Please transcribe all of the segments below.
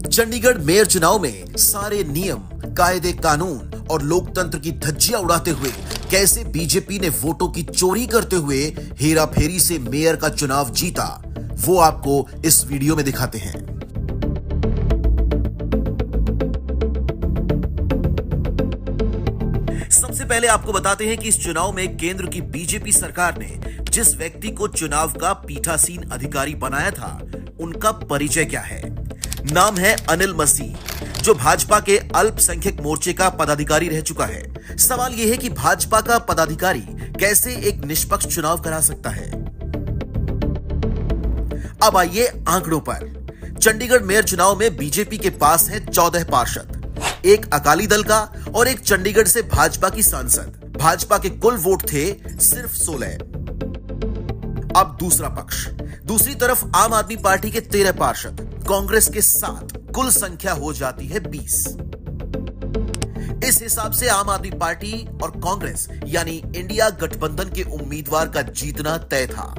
Chandigarh mayor चुनाव में सारे नियम, कायदे कानून और लोकतंत्र की धज्जियां उड़ाते हुए कैसे बीजेपी ने वोटों की चोरी करते हुए हेराफेरी से मेयर का चुनाव जीता, वो आपको इस वीडियो में दिखाते हैं। सबसे पहले आपको बताते हैं कि इस चुनाव में केंद्र की बीजेपी सरकार ने जिस व्यक्ति को चुनाव का पीठासीन अधिकारी बनाया था, उनका परिचय क्या है। नाम है अनिल मसीह, जो भाजपा के अल्पसंख्यक मोर्चे का पदाधिकारी रह चुका है। सवाल यह है कि भाजपा का पदाधिकारी कैसे एक निष्पक्ष चुनाव करा सकता है। अब आइए आंकड़ों पर। चंडीगढ़ मेयर चुनाव में बीजेपी के पास है 14 पार्षद, एक अकाली दल का और एक चंडीगढ़ से भाजपा की सांसद। भाजपा के कुल वोट थे सिर्फ 16। अब दूसरा पक्ष, दूसरी तरफ आम आदमी पार्टी के 13 पार्षद, कांग्रेस के 7, कुल संख्या हो जाती है 20। इस हिसाब से आम आदमी पार्टी और कांग्रेस यानी इंडिया गठबंधन के उम्मीदवार का जीतना तय था।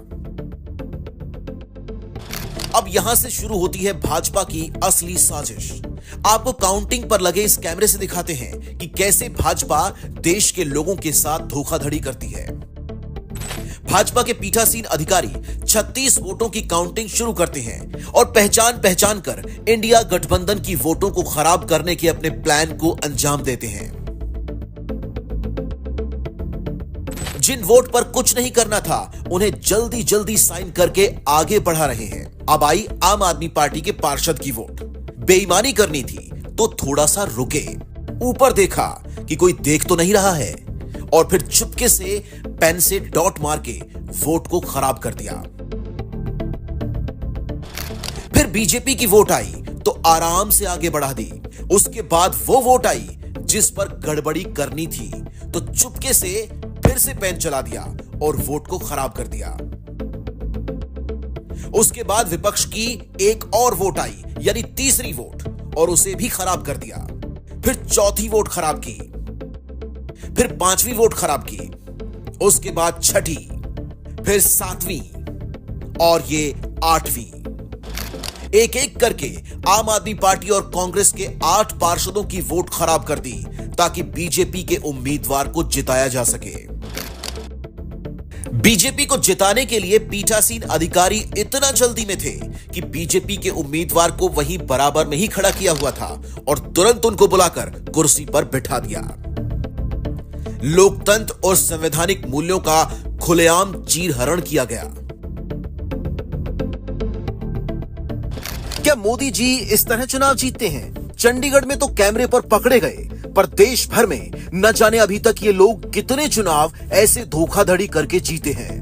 अब यहां से शुरू होती है भाजपा की असली साजिश। आपको काउंटिंग पर लगे इस कैमरे से दिखाते हैं कि कैसे भाजपा देश के लोगों के साथ धोखाधड़ी करती है। भाजपा के पीठासीन अधिकारी 36 वोटों की काउंटिंग शुरू करते हैं और पहचान कर इंडिया गठबंधन की वोटों को खराब करने के अपने प्लान को अंजाम देते हैं। जिन वोट पर कुछ नहीं करना था, उन्हें जल्दी जल्दी साइन करके आगे बढ़ा रहे हैं। अब आई आम आदमी पार्टी के पार्षद की वोट। बेईमानी करनी थी तो थोड़ा सा रुके, ऊपर देखा कि कोई देख तो नहीं रहा है, और फिर चुपके से पेन से डॉट मार के वोट को खराब कर दिया। फिर बीजेपी की वोट आई तो आराम से आगे बढ़ा दी। उसके बाद वो वोट आई जिस पर गड़बड़ी करनी थी तो चुपके से फिर से पेन चला दिया और वोट को खराब कर दिया। उसके बाद विपक्ष की एक और वोट आई, यानी तीसरी वोट, और उसे भी खराब कर दिया। फिर चौथी वोट खराब की, फिर 5वीं वोट खराब की, उसके बाद 6ठी, फिर 7वीं और ये 8वीं। एक एक करके आम आदमी पार्टी और कांग्रेस के 8 पार्षदों की वोट खराब कर दी ताकि बीजेपी के उम्मीदवार को जिताया जा सके। बीजेपी को जिताने के लिए पीठासीन अधिकारी इतना जल्दी में थे कि बीजेपी के उम्मीदवार को वहीं बराबर में ही खड़ा किया हुआ था और तुरंत उनको बुलाकर कुर्सी पर बिठा दिया। लोकतंत्र और संवैधानिक मूल्यों का खुलेआम चीरहरण किया गया। क्या मोदी जी इस तरह चुनाव जीतते हैं? चंडीगढ़ में तो कैमरे पर पकड़े गए, पर देश भर में न जाने अभी तक ये लोग कितने चुनाव ऐसे धोखाधड़ी करके जीते हैं।